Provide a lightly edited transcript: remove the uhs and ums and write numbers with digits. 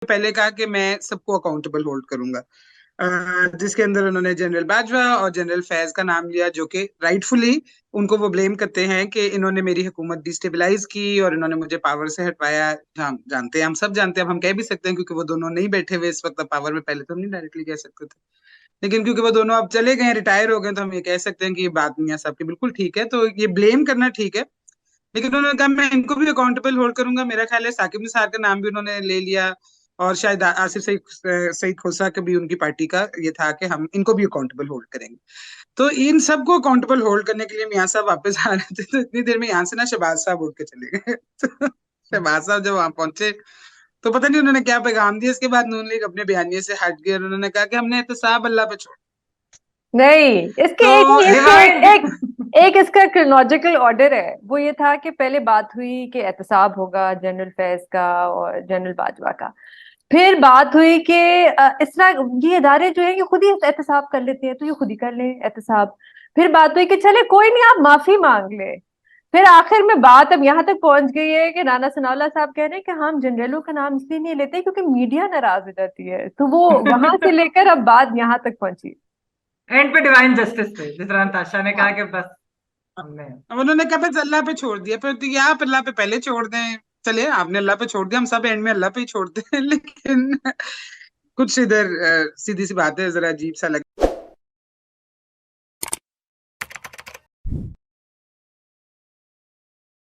पहले कहा कि मैं सबको अकाउंटेबल होल्ड करूंगा, जिसके अंदर उन्होंने जनरल बाजवा और जनरल फैज का नाम लिया, जो कि राइटफुली उनको वो ब्लेम करते हैं कि इन्होंने मेरी हुकूमत डिस्टेबलाइज की और इन्होंने मुझे पावर से हटवाया। हम जानते हैं, हम सब जानते हैं, अब हम कह भी सकते हैं क्योंकि वो दोनों नहीं बैठे हुए इस वक्त पावर में, पहले तो हम नहीं डायरेक्टली कह सकते थे, लेकिन क्योंकि वो दोनों अब चले गए, रिटायर हो गए, तो हम ये कह सकते हैं कि ये बात मियां साहब की बिल्कुल ठीक है, तो ये ब्लेम करना ठीक है। लेकिन उन्होंने कहा मैं इनको भी अकाउंटेबल होल्ड करूंगा। मेरा ख्याल है साकिब निसार का नाम भी उन्होंने ले लिया, और शायद आसिफ सईद खोसा का भी उनकी पार्टी का ये था कि हम इनको भी अकाउंटेबल होल्ड करेंगे। तो इन सबको अकाउंटेबल होल्ड करने के लिए मियां साहब वापस आ रहे थे, तो इतनी देर में यहाँ से ना शहबाज साहब उठ के चले गए। तो शहबाज साहब जब वहां पहुंचे तो पता नहीं उन्होंने क्या पैगाम दिया। इसके बाद नून लीग अपने बयानिए से हट गए और उन्होंने कहा कि हमने एहतसाब अल्लाह पे छोड़। नहीं, इसके तो एक नहीं, डिवाइड। इसके एक एक इसका क्रोनोलॉजिकल ऑर्डर है। वो ये था कि पहले बात हुई कि एहतसाब होगा जनरल फैज का और जनरल बाजवा का। फिर बात हुई कि इस तरह ये इदारे जो है ये खुद ही एहतसाब कर लेते हैं, तो ये खुद ही कर लें एहतसाब। फिर बात हुई कि चले कोई नहीं, आप माफी मांग ले। फिर आखिर में बात अब यहाँ तक पहुंच गई है कि राना सनाउल्लाह साहब कह रहे हैं कि हम जनरलों का नाम इसलिए नहीं लेते क्योंकि मीडिया नाराज हो जाती है। तो वो वहां से लेकर अब बात यहाँ तक पहुंची। एंड पे डिवाइन जस्टिस पे जिस तरह ताशा ने कहा हाँ। कि बस हमने अब उन्होंने कहा बस अल्लाह पे छोड़ दिया, फिर तो ये आप अल्लाह पे पहले छोड़ दें। चलिए, आपने अल्लाह पे छोड़ दिया, हम सब एंड में अल्लाह पे ही छोड़ते हैं। लेकिन कुछ इधर सीधी सी बात है, जरा अजीब सा लगा।